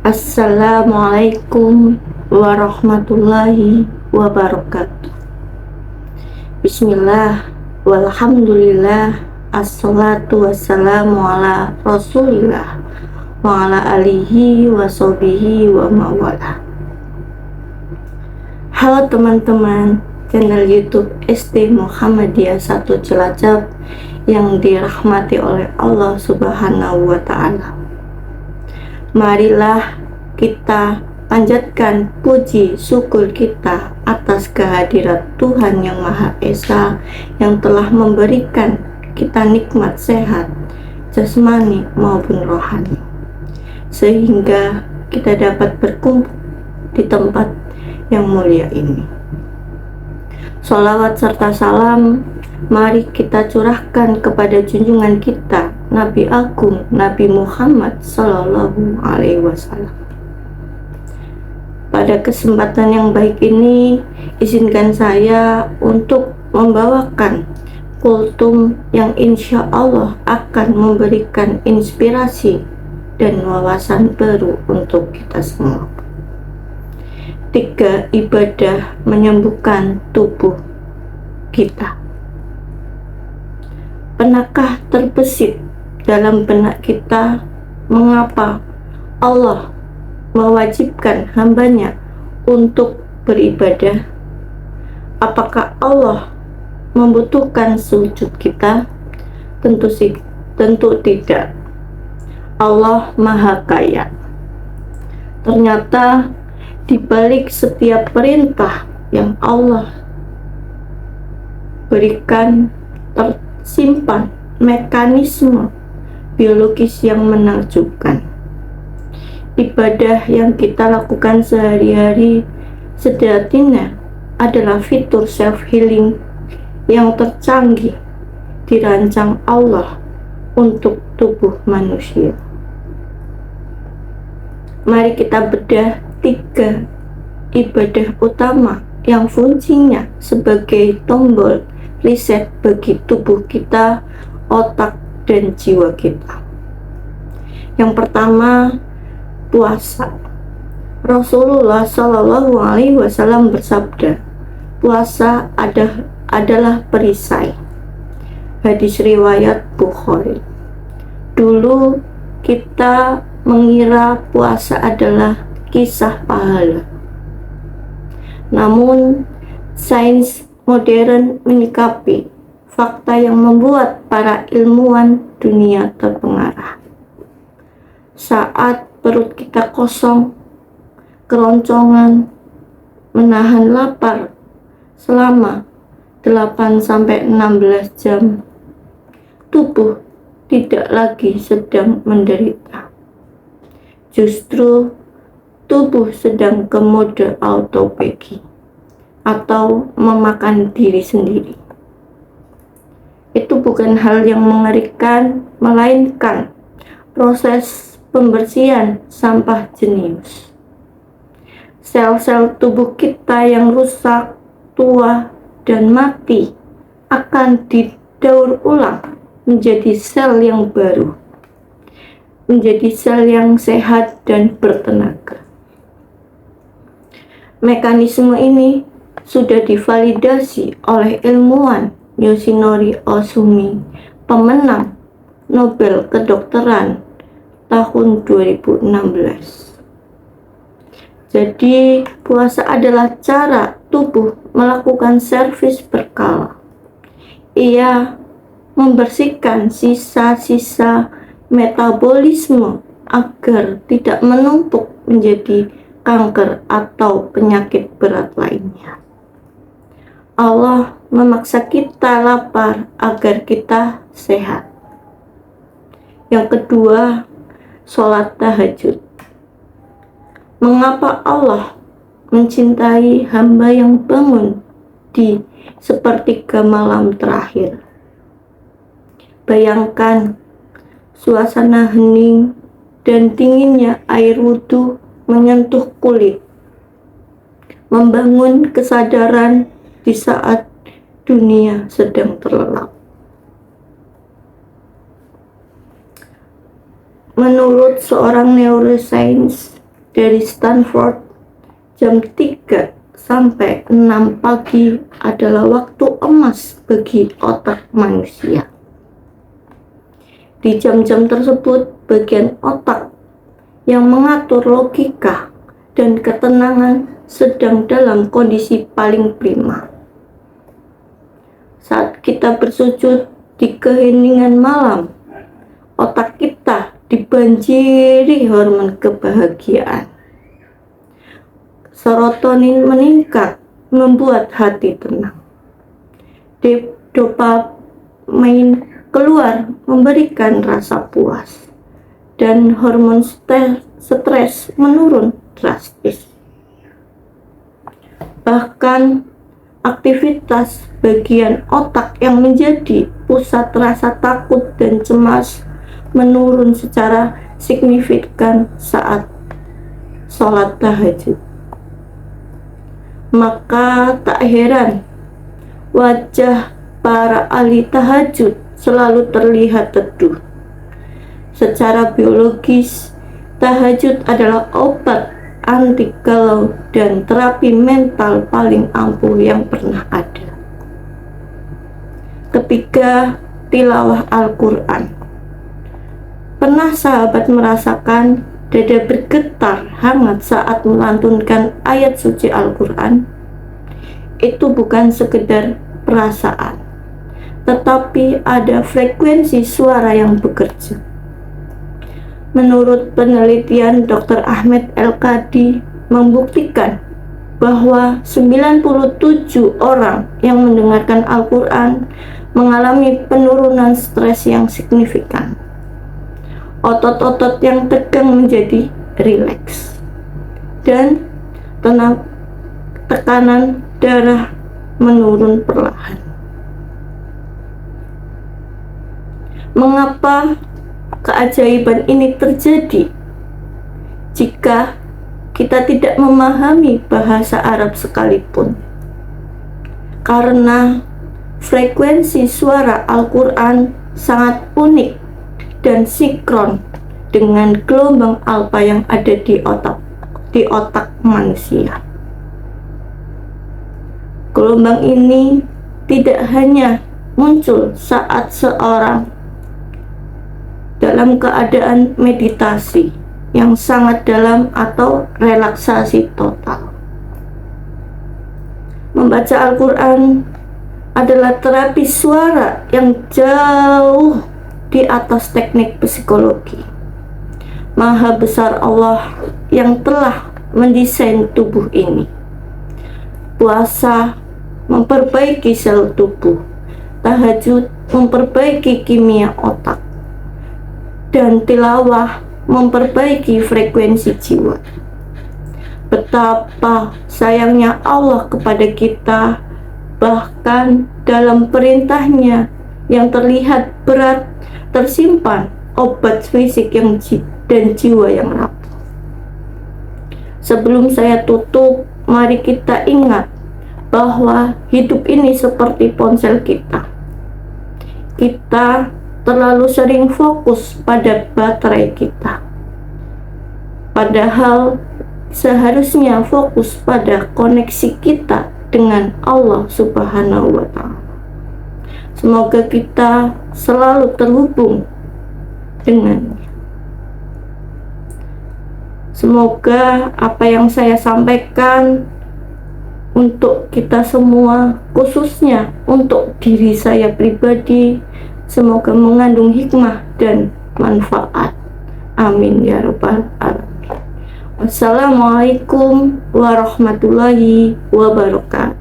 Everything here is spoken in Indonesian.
Assalamualaikum warahmatullahi wabarakatuh. Bismillah, walhamdulillah, assalatu wassalamu ala rasulillah wa ala alihi wa sahbihi wa mawala. Halo teman-teman channel YouTube SD Muhammadiyah 1 Cilacap yang dirahmati oleh Allah Subhanahu wa Ta'ala. Marilah kita panjatkan puji syukur kita atas kehadirat Tuhan Yang Maha Esa yang telah memberikan kita nikmat sehat jasmani maupun rohani, sehingga kita dapat berkumpul di tempat yang mulia ini. Sholawat serta salam mari kita curahkan kepada junjungan kita Nabi Agung Nabi Muhammad Sallallahu Alaihi Wasallam. Pada kesempatan yang baik ini, izinkan saya untuk membawakan kultum yang insya Allah akan memberikan inspirasi dan wawasan baru untuk kita semua. 3 ibadah menyembuhkan tubuh kita. Pernahkah terbesit dalam benak kita mengapa Allah mewajibkan hambanya untuk beribadah? Apakah Allah membutuhkan sujud kita? Tentu tidak. Allah Maha Kaya. Ternyata di balik setiap perintah yang Allah berikan tersimpan mekanisme biologis yang menakjubkan. Ibadah yang kita lakukan sehari-hari sejatinya adalah fitur self-healing yang tercanggih dirancang Allah untuk tubuh manusia. Mari kita bedah 3 ibadah utama yang fungsinya sebagai tombol reset bagi tubuh kita, otak, dan jiwa kita. Yang pertama, puasa. Rasulullah Shallallahu Alaihi Wasallam bersabda, puasa adalah perisai. Hadis riwayat Bukhari. Dulu kita mengira puasa adalah kisah pahala. Namun sains modern menyikapi fakta yang membuat para ilmuwan dunia terpengaruh. Saat perut kita kosong, keroncongan, menahan lapar selama 8-16 jam, tubuh tidak lagi sedang menderita. Justru tubuh sedang ke mode autophagy atau memakan diri sendiri. Itu bukan hal yang mengerikan, melainkan proses pembersihan sampah jenius. Sel-sel tubuh kita yang rusak, tua, dan mati akan didaur ulang menjadi sel yang baru, menjadi sel yang sehat dan bertenaga. Mekanisme ini sudah divalidasi oleh ilmuwan Yoshinori Ohsumi, pemenang Nobel Kedokteran tahun 2016. Jadi, puasa adalah cara tubuh melakukan servis berkala. Ia membersihkan sisa-sisa metabolisme agar tidak menumpuk menjadi kanker atau penyakit berat lainnya. Allah memaksa kita lapar agar kita sehat. Yang kedua, sholat tahajud. Mengapa Allah mencintai hamba yang bangun di sepertiga malam terakhir? Bayangkan suasana hening dan dinginnya air wudhu menyentuh kulit, membangun kesadaran di saat dunia sedang terlelap. Menurut seorang neuroscience, dari Stanford, jam 3 sampai 6 pagi adalah waktu emas bagi otak manusia. Di jam-jam tersebut, bagian otak yang mengatur logika dan ketenangan sedang dalam kondisi paling prima. Saat kita bersujud di keheningan malam, otak kita dibanjiri hormon kebahagiaan. Serotonin meningkat, membuat hati tenang. Dopamin keluar, memberikan rasa puas. Dan hormon stres menurun drastis. Bahkan aktivitas bagian otak yang menjadi pusat rasa takut dan cemas menurun secara signifikan saat sholat tahajud. Maka tak heran wajah para ahli tahajud selalu terlihat teduh. Secara biologis, tahajud adalah obat anti galau dan terapi mental paling ampuh yang pernah ada. Ketiga, tilawah Al-Quran. Pernah sahabat merasakan dada bergetar hangat saat melantunkan ayat suci Al-Quran? Itu bukan sekedar perasaan, tetapi ada frekuensi suara yang bekerja. Menurut penelitian Dr. Ahmed El-Qadi membuktikan bahwa 97 orang yang mendengarkan Al-Quran mengalami penurunan stres yang signifikan. Otot-otot yang tegang menjadi rileks dan tekanan darah menurun perlahan. Mengapa keajaiban ini terjadi? Jika kita tidak memahami bahasa Arab sekalipun, karena frekuensi suara Al-Quran sangat unik dan sinkron dengan gelombang alfa yang ada di otak manusia. Gelombang ini tidak hanya muncul saat seorang dalam keadaan meditasi yang sangat dalam atau relaksasi total. Membaca Al-Quran adalah terapi suara yang jauh di atas teknik psikologi. Maha besar Allah yang telah mendesain tubuh ini. Puasa memperbaiki sel tubuh, tahajud memperbaiki kimia otak, dan tilawah memperbaiki frekuensi jiwa. Betapa sayangnya Allah kepada kita, bahkan dalam perintahnya yang terlihat berat tersimpan obat fisik dan jiwa yang rapuh. Sebelum saya tutup, mari kita ingat bahwa hidup ini seperti ponsel kita. Kita terlalu sering fokus pada baterai kita, padahal seharusnya fokus pada koneksi kita dengan Allah Subhanahu wa Ta'ala. Semoga kita selalu terhubung dengannya. Semoga apa yang saya sampaikan untuk kita semua, khususnya untuk diri saya pribadi, semoga mengandung hikmah dan manfaat. Amin ya rabbal alamin. Wassalamualaikum warahmatullahi wabarakatuh.